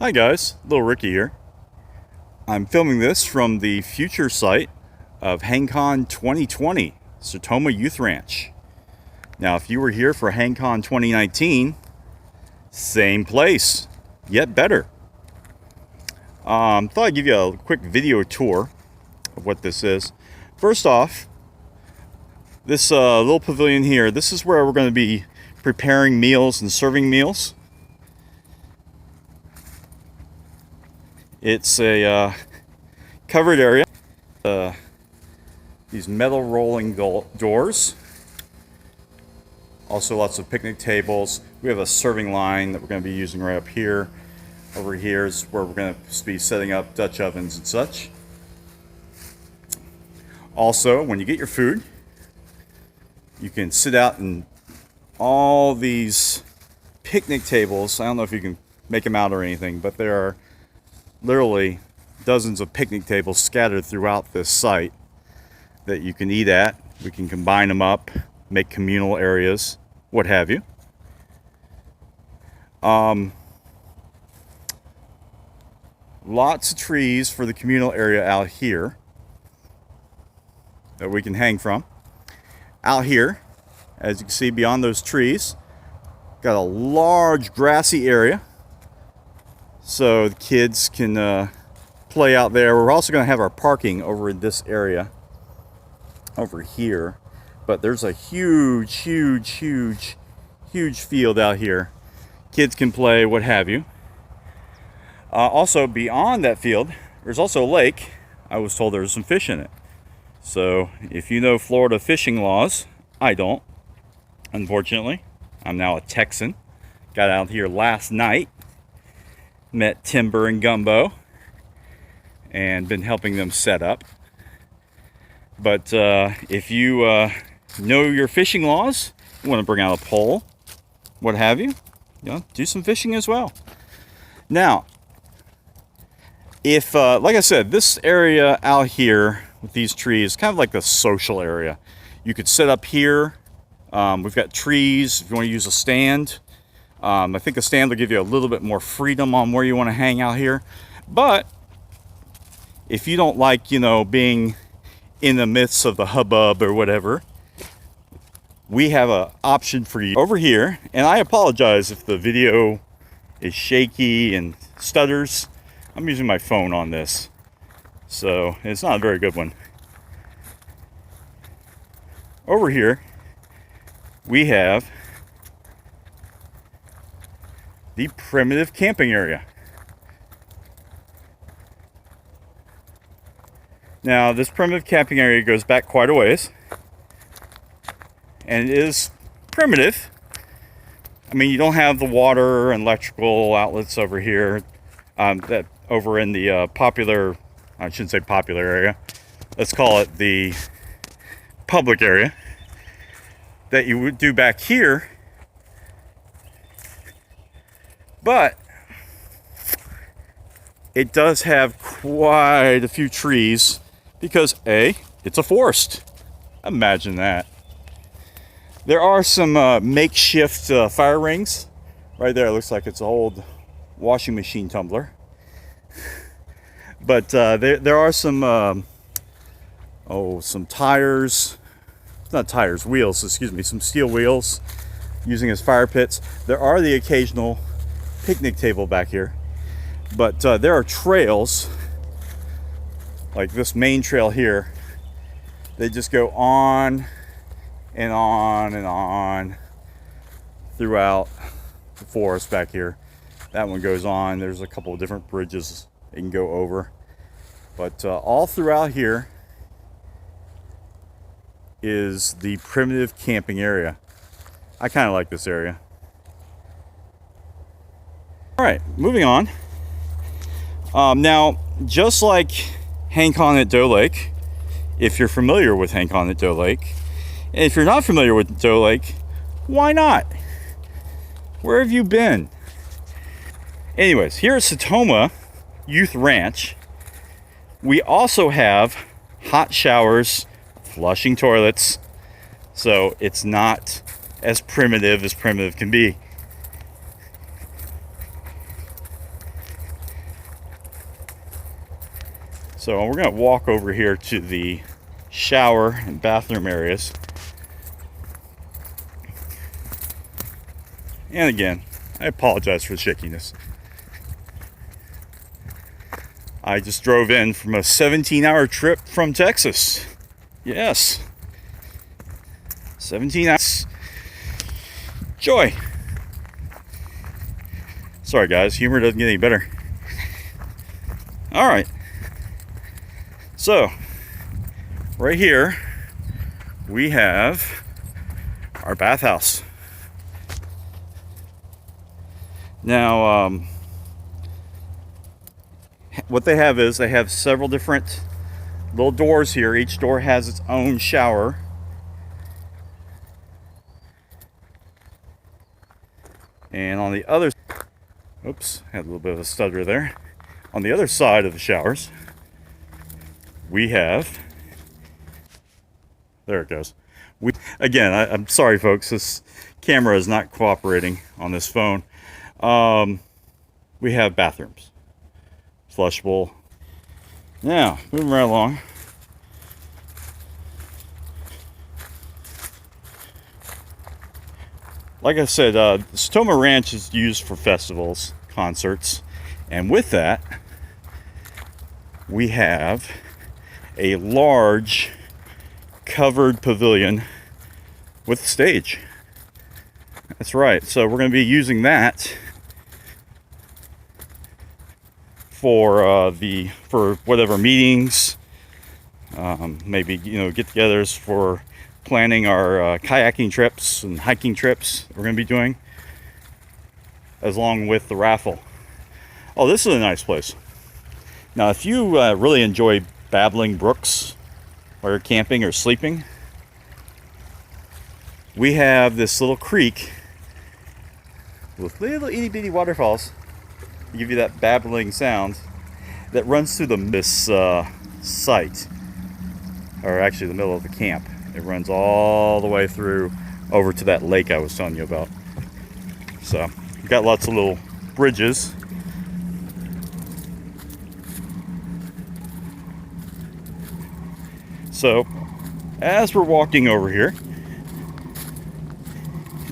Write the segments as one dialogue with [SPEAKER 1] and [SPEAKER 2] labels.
[SPEAKER 1] Hi guys, Little Ricky here. I'm filming this from the future site of Hangcon 2020, Sertoma Youth Ranch. Now, if you were here for Hangcon 2019, same place, yet better. Thought I'd give you a quick video tour of what this is. First off, this little pavilion here, this is where we're going to be preparing meals and serving meals. It's a covered area. These metal rolling doors. Also lots of picnic tables. We have a serving line that we're going to be using right up here. Over here is where we're going to be setting up Dutch ovens and such. Also, when you get your food, you can sit out in all these picnic tables. I don't know if you can make them out or anything, but there are literally dozens of picnic tables scattered throughout this site that you can eat at. We can combine them up, make communal areas, what have you. Lots of trees for the communal area out here that we can hang from. Out here, as you can see beyond those trees, got a large grassy area so the kids can play out there. We're also going to have our parking over in this area over here, but there's a huge field out here. Kids can play, what have you. Also beyond that field, there's also a lake. I was told there was some fish in it. So if you know Florida fishing laws, I don't, unfortunately. I'm now a Texan. Got out here last night, met Timber and Gumbo, and been helping them set up. But if you know your fishing laws, you want to bring out a pole, what have you, do some fishing as well. Now, if, like I said, this area out here with these trees, kind of like the social area. You could sit up here. We've got trees if you want to use a stand. I think a stand will give you a little bit more freedom on where you want to hang out here. But if you don't like, being in the midst of the hubbub or whatever, we have an option for you over here. And I apologize if the video is shaky and stutters. I'm using my phone on this, so it's not a very good one. Over here, we have the primitive camping area. Now, this primitive camping area goes back quite a ways, and it is primitive. I mean, you don't have the water and electrical outlets over here. That over in the popular, I shouldn't say popular area, let's call it the public area, that you would do back here. But it does have quite a few trees because it's a forest. Imagine that. There are some makeshift fire rings right there. It looks like it's an old washing machine tumbler. But there are some tires, not tires, wheels, excuse me, some steel wheels using as fire pits. There are the occasional picnic table back here, but there are trails like this main trail here. They just go on and on and on throughout the forest back here. That one goes on. There's a couple of different bridges you can go over, but all throughout here is the primitive camping area. I kind of like this area. All right, moving on. Now, just like Hangcon at Doe Lake, if you're familiar with Hangcon at Doe Lake, and if you're not familiar with Doe Lake, why not? Where have you been? Anyways, here at Sertoma Youth Ranch, we also have hot showers, flushing toilets, so it's not as primitive can be. So we're gonna walk over here to the shower and bathroom areas. And again, I apologize for the shakiness. I just drove in from a 17-hour trip from Texas. Yes. 17 hours. Joy. Sorry guys, humor doesn't get any better. Alright. So, right here, we have our bathhouse. Now, what they have is they have several different little doors here. Each door has its own shower. And on the other, oops, had a little bit of a stutter there. On the other side of the showers, we have, there it goes. I'm sorry folks, this camera is not cooperating on this phone. We have bathrooms, flushable. Now, moving right along. Like I said, Sertoma Ranch is used for festivals, concerts, and with that, we have a large covered pavilion with a stage. That's right. So we're going to be using that for whatever meetings, maybe get-togethers for planning our kayaking trips and hiking trips we're going to be doing, as along with the raffle. Oh, this is a nice place. Now, if you really enjoy babbling brooks while you're camping or sleeping, we have this little creek with little itty-bitty waterfalls to give you that babbling sound that runs through this site, or actually the middle of the camp. It runs all the way through over to that lake I was telling you about. So we've got lots of little bridges. So as we're walking over here,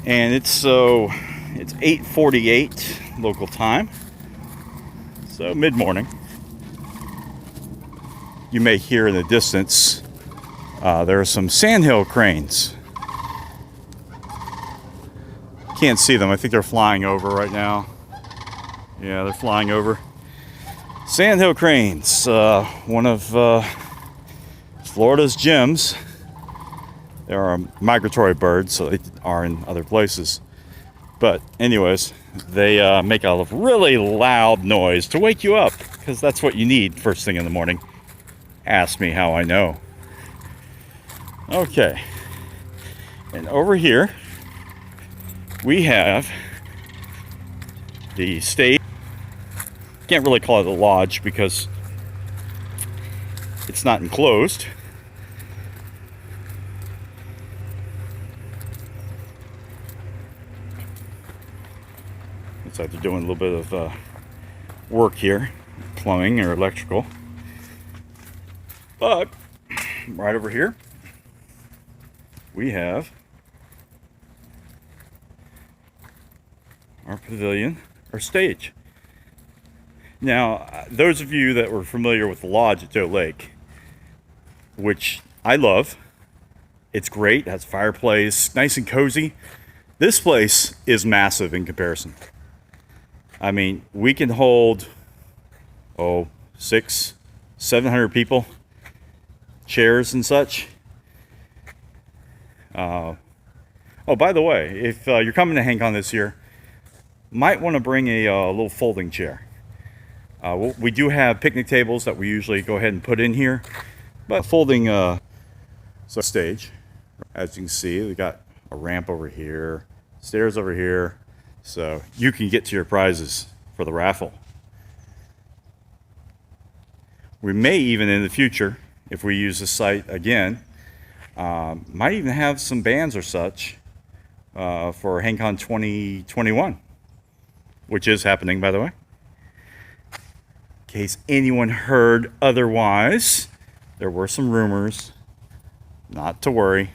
[SPEAKER 1] and it's 8:48 local time, so mid-morning. You may hear in the distance there are some sandhill cranes. Can't see them. I think they're flying over right now. Yeah, they're flying over. Sandhill cranes, one of Florida's gems. They are a migratory bird, so they are in other places. But anyways, they make a really loud noise to wake you up, because that's what you need first thing in the morning. Ask me how I know. Okay, and over here we have the stage. Can't really call it a lodge because it's not enclosed. Looks like they're doing a little bit of work here, plumbing or electrical. But right over here we have our pavilion, or stage. Now, those of you that were familiar with the lodge at Doe Lake, which I love, it's great, it has a fireplace, nice and cozy. This place is massive in comparison. I mean, we can hold 600-700 people, chairs and such. By the way, if you're coming to Hangcon this year, might want to bring a little folding chair. We do have picnic tables that we usually go ahead and put in here, but folding stage. As you can see, we got a ramp over here, stairs over here, so you can get to your prizes for the raffle. We may even in the future, if we use the site again, might even have some bands or such for Hangcon 2021, which is happening, by the way. case anyone heard otherwise. There were some rumors. Not to worry.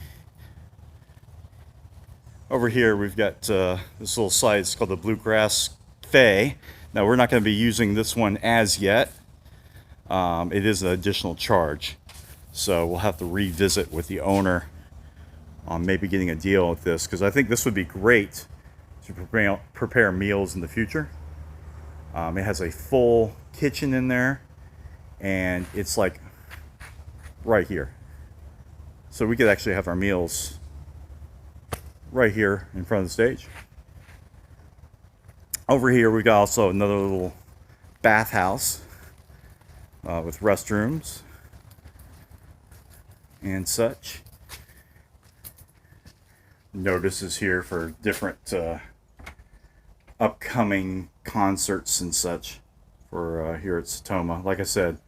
[SPEAKER 1] Over here we've got this little site. It's called the Bluegrass Cafe. Now we're not going to be using this one as yet. It is an additional charge. So we'll have to revisit with the owner on maybe getting a deal with this, because I think this would be great to prepare meals in the future. It has a full kitchen in there, and it's like right here. So we could actually have our meals right here in front of the stage. Over here we got also another little bathhouse with restrooms and such. Notices here for different upcoming concerts and such for here at Sertoma. Like I said,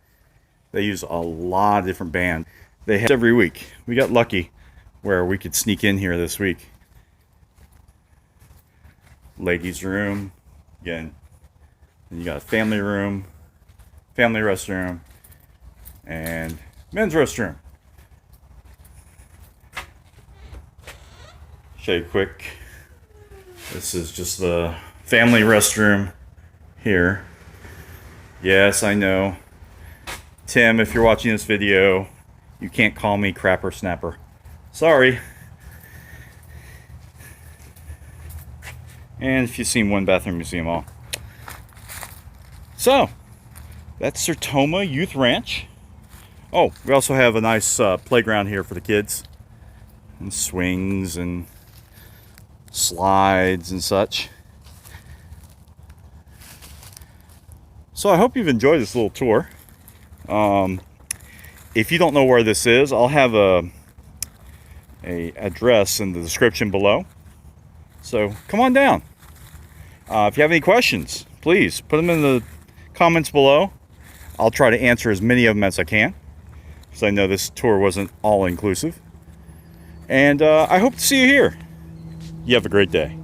[SPEAKER 1] they use a lot of different bands. They have every week. We got lucky where we could sneak in here this week. Ladies' room, again. And you got a family room, family restroom, and men's restroom. Show you quick. This is just the family restroom here. Yes, I know. Tim, if you're watching this video, you can't call me crapper snapper. Sorry. And if you've seen one bathroom, you see them all. So, that's Sertoma Youth Ranch. Oh, we also have a nice playground here for the kids. And swings and slides and such. So I hope you've enjoyed this little tour. If you don't know where this is, I'll have a address in the description below. So come on down. If you have any questions, please put them in the comments below. I'll try to answer as many of them as I can, because I know this tour wasn't all inclusive. And I hope to see you here. You have a great day.